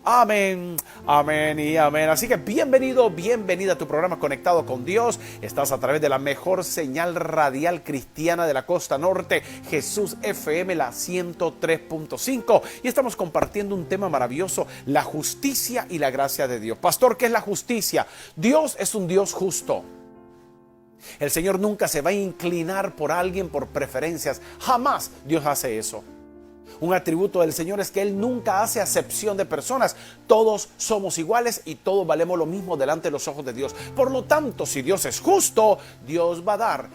Amén, amén y amén. Así que bienvenido, bienvenida a tu programa Conectado con Dios. Estás a través de la mejor señal radial cristiana de la costa norte, Jesús FM, la 103.5. Y estamos compartiendo un tema maravilloso, la justicia y la gracia de Dios. Pastor, ¿qué es la justicia? Dios es un Dios justo. El Señor nunca se va a inclinar por alguien por preferencias. Jamás Dios hace eso. Un atributo del Señor es que Él nunca hace acepción de personas. Todos somos iguales y todos valemos lo mismo delante de los ojos de Dios. Por lo tanto, si Dios es justo, Dios va a dar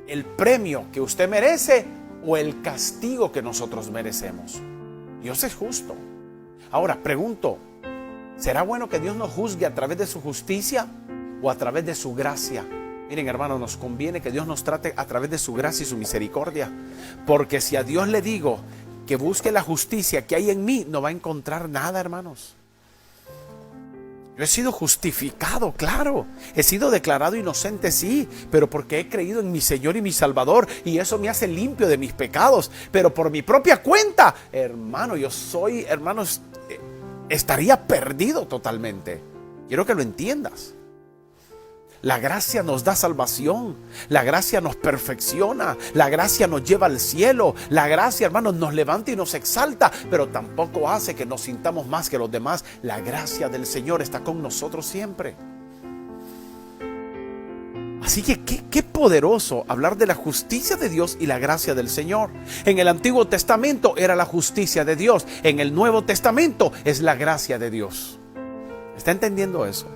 el premio que usted merece o el castigo que nosotros merecemos. Dios es justo. Ahora, pregunto, ¿será bueno que Dios nos juzgue a través de su justicia o a través de su gracia? Miren, hermanos, nos conviene que Dios nos trate a través de su gracia y su misericordia. Porque si a Dios le digo que busque la justicia que hay en mí, no va a encontrar nada, hermanos. Yo he sido justificado, claro. He sido declarado inocente, sí, pero porque he creído en mi Señor y mi Salvador, y eso me hace limpio de mis pecados. Pero por mi propia cuenta, hermano, hermanos, estaría perdido totalmente. Quiero que lo entiendas. La gracia nos da salvación, la gracia nos perfecciona, la gracia nos lleva al cielo, la gracia, hermanos, nos levanta y nos exalta, pero tampoco hace que nos sintamos más que los demás. La gracia del Señor está con nosotros siempre. Así que qué poderoso hablar de la justicia de Dios y la gracia del Señor. En el Antiguo Testamento era la justicia de Dios, en el Nuevo Testamento es la gracia de Dios. ¿Está entendiendo eso?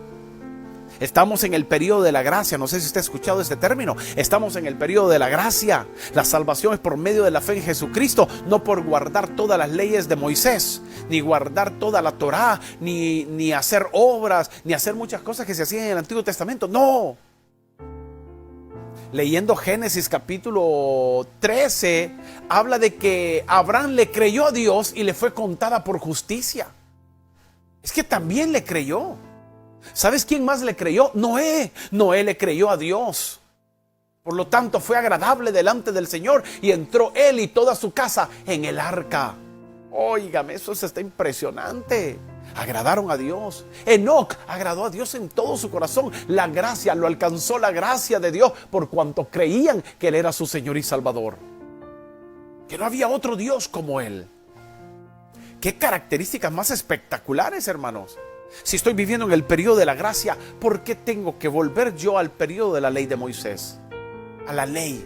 Estamos en el periodo de la gracia. No sé si usted ha escuchado este término. Estamos en el periodo de la gracia. La salvación es por medio de la fe en Jesucristo, no por guardar todas las leyes de Moisés, ni guardar toda la Torá, ni hacer obras, ni hacer muchas cosas que se hacían en el Antiguo Testamento. No. Leyendo Génesis capítulo 13, habla de que Abraham le creyó a Dios y le fue contada por justicia. Es que también le creyó. ¿Sabes quién más le creyó? Noé. Noé le creyó a Dios. Por lo tanto, fue agradable delante del Señor y entró él y toda su casa en el arca. Óigame, eso está impresionante. Agradaron a Dios. Enoc agradó a Dios en todo su corazón. La gracia, lo alcanzó la gracia de Dios por cuanto creían que Él era su Señor y Salvador. Que no había otro Dios como Él. Qué características más espectaculares, hermanos. Si estoy viviendo en el periodo de la gracia, ¿por qué tengo que volver yo al periodo de la ley de Moisés? A la ley.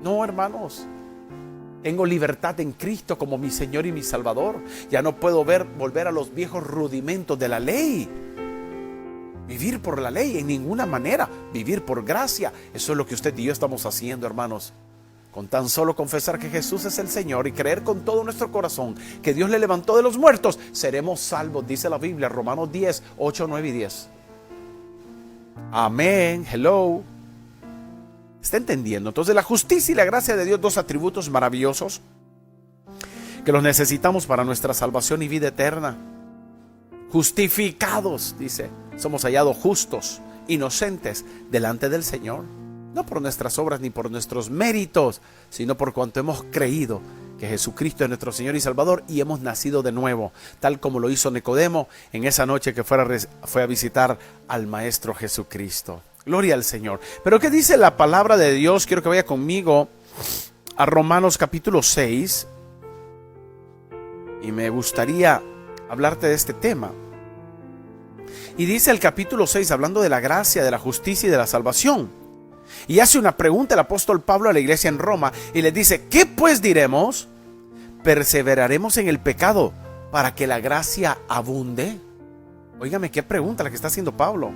No, hermanos. Tengo libertad en Cristo como mi Señor y mi Salvador. Ya no puedo volver a los viejos rudimentos de la ley. Vivir por la ley en ninguna manera. Vivir por gracia. Eso es lo que usted y yo estamos haciendo, hermanos. Con tan solo confesar que Jesús es el Señor y creer con todo nuestro corazón que Dios le levantó de los muertos, seremos salvos, dice la Biblia, Romanos 10, 8, 9 y 10. Amén, hello. ¿Está entendiendo? Entonces la justicia y la gracia de Dios, dos atributos maravillosos que los necesitamos para nuestra salvación y vida eterna. Justificados, dice, somos hallados justos, inocentes delante del Señor. No por nuestras obras ni por nuestros méritos, sino por cuanto hemos creído que Jesucristo es nuestro Señor y Salvador y hemos nacido de nuevo, tal como lo hizo Nicodemo en esa noche que fue a visitar al Maestro Jesucristo. Gloria al Señor. Pero ¿qué dice la palabra de Dios? Quiero que vaya conmigo a Romanos capítulo 6 y me gustaría hablarte de este tema. Y dice el capítulo 6, hablando de la gracia, de la justicia y de la salvación. Y hace una pregunta el apóstol Pablo a la iglesia en Roma y les dice: ¿qué pues diremos? ¿Perseveraremos en el pecado para que la gracia abunde? Óigame, qué pregunta la que está haciendo Pablo.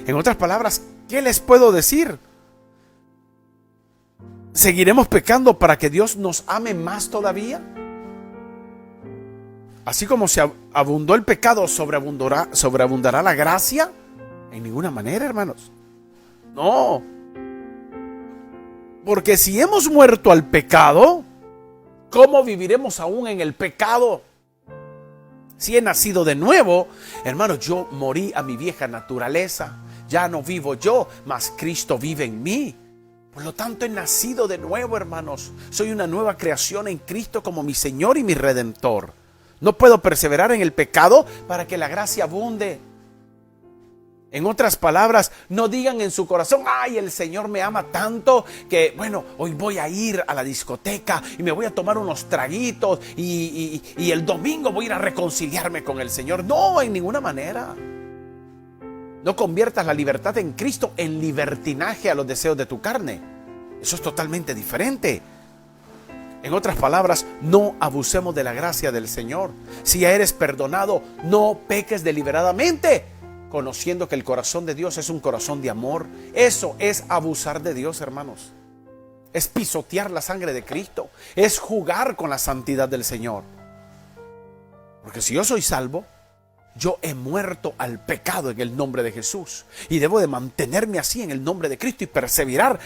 En otras palabras, ¿qué les puedo decir? ¿Seguiremos pecando para que Dios nos ame más todavía? Así como se abundó el pecado, ¿sobreabundará la gracia? En ninguna manera, hermanos. No. Porque si hemos muerto al pecado, ¿cómo viviremos aún en el pecado? Si he nacido de nuevo, hermanos, yo morí a mi vieja naturaleza. Ya no vivo yo, mas Cristo vive en mí. Por lo tanto, he nacido de nuevo, hermanos. Soy una nueva creación en Cristo como mi Señor y mi Redentor. No puedo perseverar en el pecado para que la gracia abunde. En otras palabras, no digan en su corazón: ay, el Señor me ama tanto que, bueno, hoy voy a ir a la discoteca y me voy a tomar unos traguitos y el domingo voy a ir a reconciliarme con el Señor. No, en ninguna manera. No conviertas la libertad en Cristo en libertinaje a los deseos de tu carne. Eso es totalmente diferente. En otras palabras, no abusemos de la gracia del Señor. Si ya eres perdonado, no peques deliberadamente, conociendo que el corazón de Dios es un corazón de amor. Eso es abusar de Dios, hermanos. Es pisotear la sangre de Cristo. Es jugar con la santidad del Señor. Porque si yo soy salvo, yo he muerto al pecado en el nombre de Jesús. Y debo de mantenerme así en el nombre de Cristo y perseverar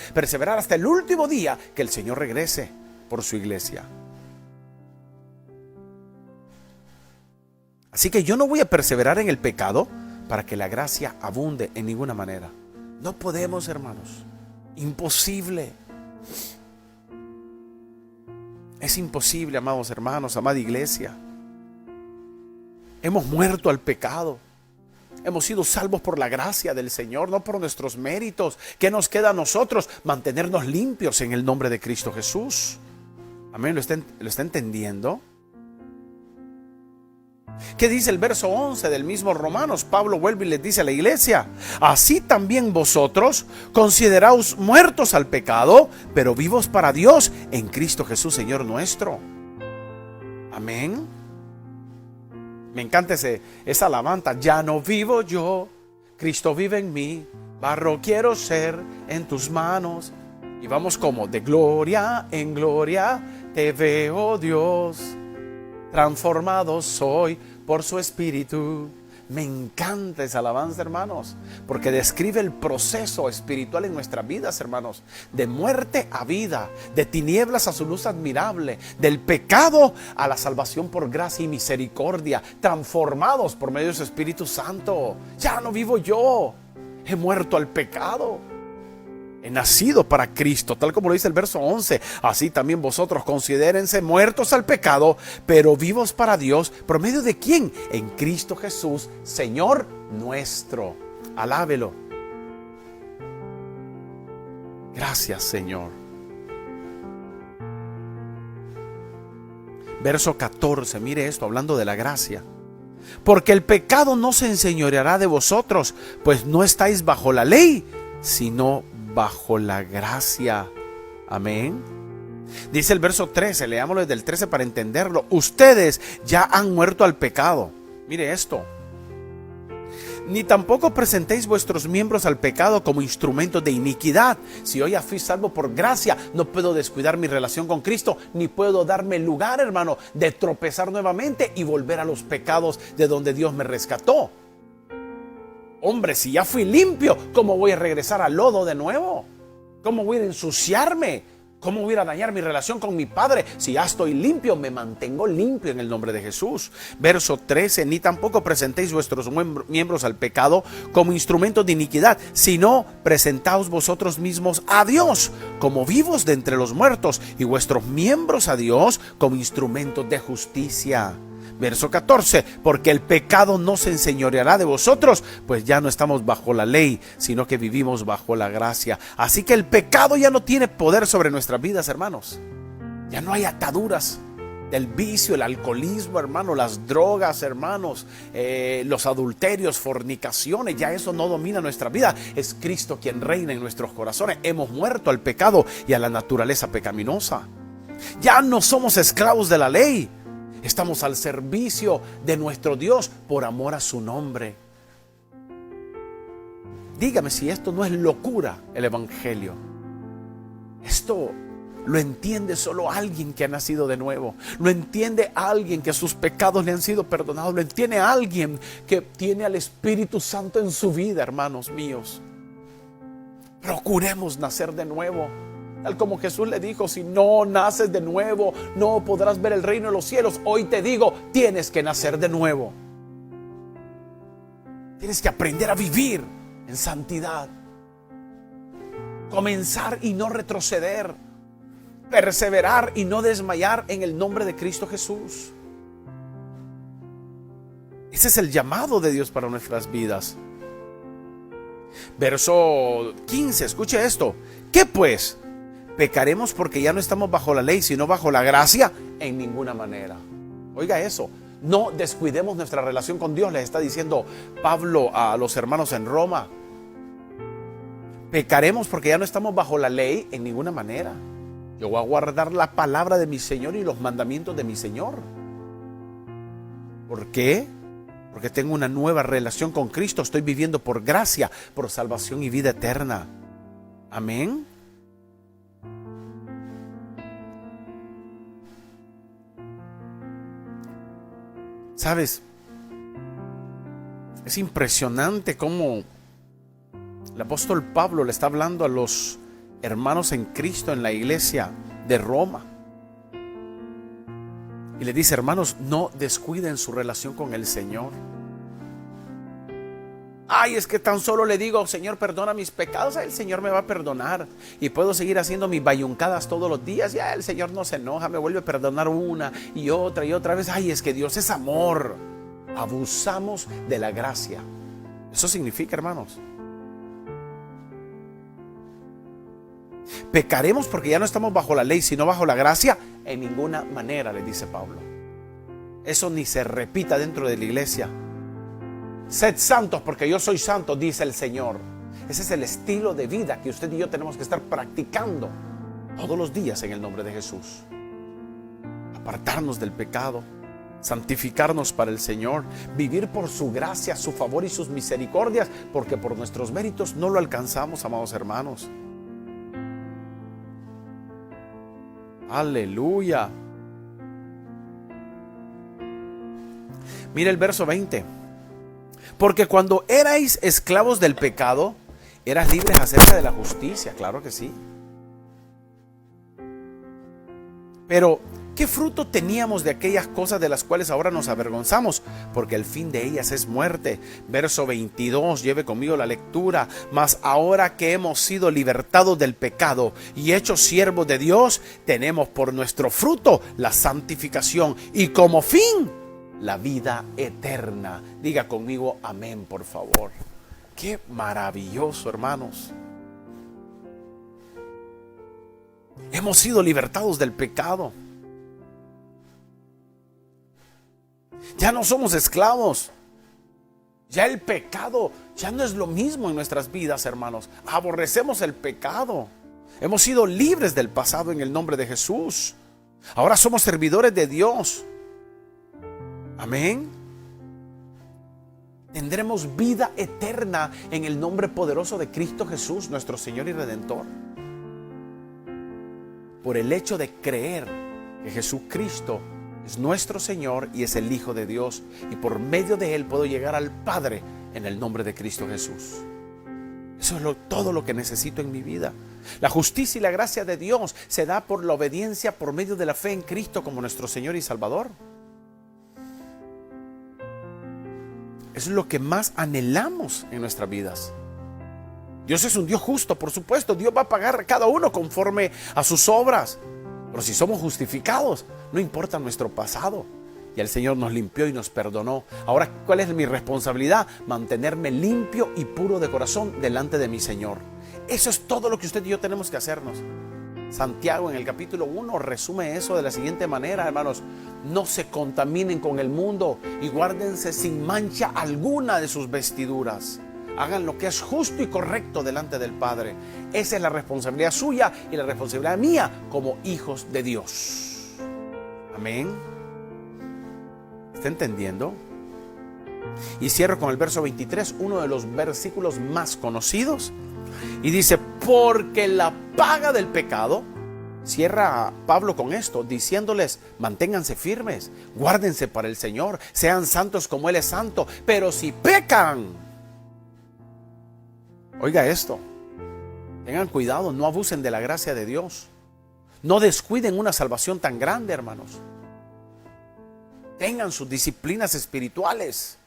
hasta el último día que el Señor regrese por su iglesia. Así que yo no voy a perseverar en el pecado para que la gracia abunde en ninguna manera. No podemos, hermanos. Imposible. Es imposible, amados hermanos, amada iglesia. Hemos muerto al pecado. Hemos sido salvos por la gracia del Señor, no por nuestros méritos. ¿Qué nos queda a nosotros? Mantenernos limpios en el nombre de Cristo Jesús. Amén, ¿lo está entendiendo? ¿Qué dice el verso 11 del mismo Romanos? Pablo vuelve y les dice a la iglesia: así también vosotros consideraos muertos al pecado, pero vivos para Dios en Cristo Jesús, Señor nuestro. Amén. Me encanta esa alabanza. Ya no vivo yo, Cristo vive en mí, barro quiero ser en tus manos. Y vamos como de gloria en gloria te veo, Dios, transformado soy por su Espíritu. Me encanta esa alabanza, hermanos, porque describe el proceso espiritual en nuestras vidas, hermanos, de muerte a vida, de tinieblas a su luz admirable, del pecado a la salvación por gracia y misericordia, transformados por medio de su Espíritu Santo. Ya no vivo yo, he muerto al pecado. He nacido para Cristo, tal como lo dice el verso 11. Así también vosotros considérense muertos al pecado, pero vivos para Dios. ¿Por medio de quién? En Cristo Jesús, Señor nuestro. Alábelo. Gracias, Señor. Verso 14, mire esto, hablando de la gracia. Porque el pecado no se enseñoreará de vosotros, pues no estáis bajo la ley, sino bajo la gracia. Amén. Dice el verso 13, leámoslo desde el 13 para entenderlo. Ustedes ya han muerto al pecado. Mire esto. Ni tampoco presentéis vuestros miembros al pecado como instrumentos de iniquidad. Si hoy ya fui salvo por gracia, no puedo descuidar mi relación con Cristo, ni puedo darme lugar, hermano, de tropezar nuevamente y volver a los pecados de donde Dios me rescató. Hombre, si ya fui limpio, ¿cómo voy a regresar al lodo de nuevo? ¿Cómo voy a ensuciarme? ¿Cómo voy a dañar mi relación con mi Padre? Si ya estoy limpio, me mantengo limpio en el nombre de Jesús. Verso 13, ni tampoco presentéis vuestros miembros al pecado como instrumentos de iniquidad, sino presentaos vosotros mismos a Dios como vivos de entre los muertos y vuestros miembros a Dios como instrumentos de justicia. Verso 14, porque el pecado no se enseñoreará de vosotros, pues ya no estamos bajo la ley, sino que vivimos bajo la gracia. Así que el pecado ya no tiene poder sobre nuestras vidas, hermanos. Ya no hay ataduras del vicio, el alcoholismo, hermano, las drogas, hermanos, los adulterios, fornicaciones. Ya eso no domina nuestra vida. Es Cristo quien reina en nuestros corazones. Hemos muerto al pecado y a la naturaleza pecaminosa. Ya no somos esclavos de la ley. Estamos al servicio de nuestro Dios por amor a su nombre. Dígame si esto no es locura, el Evangelio. Esto lo entiende solo alguien que ha nacido de nuevo. Lo entiende alguien que sus pecados le han sido perdonados. Lo entiende alguien que tiene al Espíritu Santo en su vida, hermanos míos. Procuremos nacer de nuevo. Tal como Jesús le dijo, si no naces de nuevo, no podrás ver el reino de los cielos. Hoy te digo, tienes que nacer de nuevo. Tienes que aprender a vivir en santidad. Comenzar y no retroceder. Perseverar y no desmayar en el nombre de Cristo Jesús. Ese es el llamado de Dios para nuestras vidas. Verso 15, escuche esto. ¿Qué pues? ¿Pecaremos porque ya no estamos bajo la ley, sino bajo la gracia? En ninguna manera. Oiga eso. No descuidemos nuestra relación con Dios, les está diciendo Pablo a los hermanos en Roma. ¿Pecaremos porque ya no estamos bajo la ley? En ninguna manera. Yo voy a guardar la palabra de mi Señor y los mandamientos de mi Señor. ¿Por qué? Porque tengo una nueva relación con Cristo. Estoy viviendo por gracia, por salvación y vida eterna. Amén. ¿Sabes? Es impresionante cómo el apóstol Pablo le está hablando a los hermanos en Cristo en la iglesia de Roma. Y le dice, hermanos, no descuiden su relación con el Señor. Ay, es que tan solo le digo, Señor, perdona mis pecados, el Señor me va a perdonar. Y puedo seguir haciendo mis bayuncadas todos los días. Ya el Señor no se enoja, me vuelve a perdonar una y otra vez. Ay, es que Dios es amor. Abusamos de la gracia. Eso significa, hermanos. ¿Pecaremos porque ya no estamos bajo la ley, sino bajo la gracia? En ninguna manera, le dice Pablo. Eso ni se repita dentro de la iglesia. Sed santos porque yo soy santo, dice el Señor. Ese es el estilo de vida que usted y yo tenemos que estar practicando todos los días en el nombre de Jesús. Apartarnos del pecado, santificarnos para el Señor, vivir por su gracia, su favor y sus misericordias, porque por nuestros méritos no lo alcanzamos, amados hermanos. Aleluya. Mira el verso 20. Porque cuando erais esclavos del pecado, eras libres acerca de la justicia. Claro que sí. Pero ¿qué fruto teníamos de aquellas cosas de las cuales ahora nos avergonzamos? Porque el fin de ellas es muerte. Verso 22, lleve conmigo la lectura. Mas ahora que hemos sido libertados del pecado y hechos siervos de Dios, tenemos por nuestro fruto la santificación y como fin la vida eterna. Diga conmigo amén, por favor. Qué maravilloso, hermanos. Hemos sido libertados del pecado. Ya no somos esclavos. Ya el pecado ya no es lo mismo en nuestras vidas, hermanos. Aborrecemos el pecado. Hemos sido libres del pasado en el nombre de Jesús. Ahora somos servidores de Dios. Amén. Tendremos vida eterna en el nombre poderoso de Cristo Jesús, nuestro Señor y Redentor. Por el hecho de creer que Jesucristo es nuestro Señor y es el Hijo de Dios, y por medio de Él puedo llegar al Padre en el nombre de Cristo Jesús. Eso es todo lo que necesito en mi vida. La justicia y la gracia de Dios se da por la obediencia por medio de la fe en Cristo como nuestro Señor y Salvador. Eso es lo que más anhelamos en nuestras vidas. Dios es un Dios justo, por supuesto. Dios va a pagar a cada uno conforme a sus obras. Pero si somos justificados, no importa nuestro pasado. Y el Señor nos limpió y nos perdonó. Ahora, ¿cuál es mi responsabilidad? Mantenerme limpio y puro de corazón delante de mi Señor. Eso es todo lo que usted y yo tenemos que hacernos. Santiago en el capítulo 1 resume eso de la siguiente manera, hermanos. No se contaminen con el mundo y guárdense sin mancha alguna de sus vestiduras. Hagan lo que es justo y correcto delante del Padre. Esa es la responsabilidad suya y la responsabilidad mía como hijos de Dios. Amén. ¿Está entendiendo? Y cierro con el verso 23, uno de los versículos más conocidos. Y dice, porque la paga del pecado, cierra Pablo con esto, diciéndoles, manténganse firmes, guárdense para el Señor, sean santos como Él es santo, pero si pecan, oiga esto, tengan cuidado, no abusen de la gracia de Dios, no descuiden una salvación tan grande, hermanos, tengan sus disciplinas espirituales.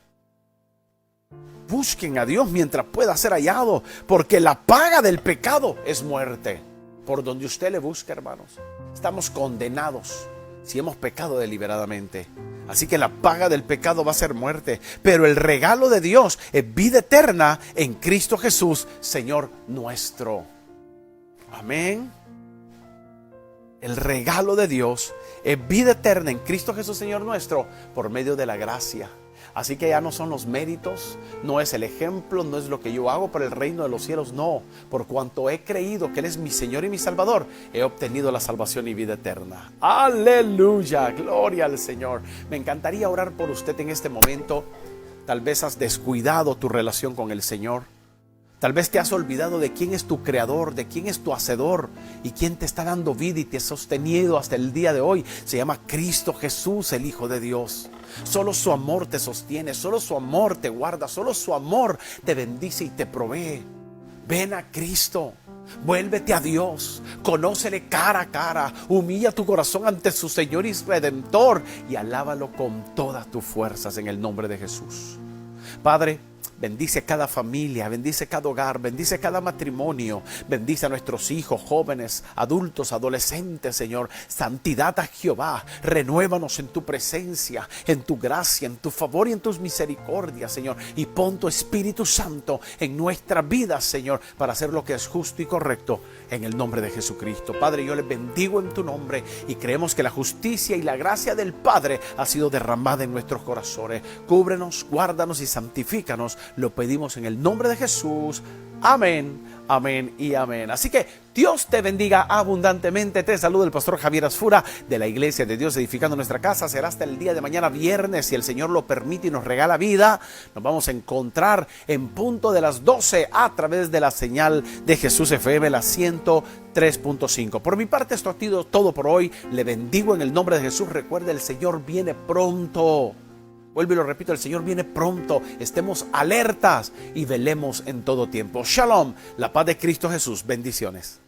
Busquen a Dios mientras pueda ser hallado, porque la paga del pecado es muerte. Por donde usted le busque, hermanos, estamos condenados. si hemos pecado deliberadamente. Así que la paga del pecado va a ser muerte, pero el regalo de Dios es vida eterna en Cristo Jesús, Señor nuestro. Amén. El regalo de Dios es vida eterna en Cristo Jesús, Señor nuestro, por medio de la gracia. Así que ya no son los méritos, no es el ejemplo, no es lo que yo hago para el reino de los cielos, no. Por cuanto he creído que Él es mi Señor y mi Salvador, he obtenido la salvación y vida eterna. ¡Aleluya! ¡Gloria al Señor! Me encantaría orar por usted en este momento. Tal vez has descuidado tu relación con el Señor. Tal vez te has olvidado de quién es tu creador, de quién es tu hacedor y quién te está dando vida y te ha sostenido hasta el día de hoy. Se llama Cristo Jesús, el Hijo de Dios. Solo su amor te sostiene, solo su amor te guarda, solo su amor te bendice y te provee. Ven a Cristo, vuélvete a Dios, conócele cara a cara, humilla tu corazón ante su Señor y Redentor y alábalo con todas tus fuerzas en el nombre de Jesús. Padre, bendice cada familia, bendice cada hogar, bendice cada matrimonio, bendice a nuestros hijos, jóvenes, adultos, adolescentes, Señor. Santidad a Jehová, renuévanos en tu presencia, en tu gracia, en tu favor y en tus misericordias, Señor. Y pon tu Espíritu Santo en nuestras vidas, Señor, para hacer lo que es justo y correcto en el nombre de Jesucristo. Padre, yo les bendigo en tu nombre y creemos que la justicia y la gracia del Padre ha sido derramada en nuestros corazones. Cúbrenos, guárdanos y santifícanos. Lo pedimos en el nombre de Jesús. Amén, amén y amén. Así que Dios te bendiga abundantemente. Te saluda el pastor Javier Asfura de la Iglesia de Dios Edificando Nuestra Casa. Será hasta el día de mañana viernes, si el Señor lo permite y nos regala vida. Nos vamos a encontrar en punto de las 12 a través de la señal de Jesús FM, la 103.5. Por mi parte, esto ha sido todo por hoy. Le bendigo en el nombre de Jesús. Recuerde, el Señor viene pronto. Vuelvo y lo repito, el Señor viene pronto. Estemos alertas y velemos en todo tiempo. Shalom, la paz de Cristo Jesús. Bendiciones.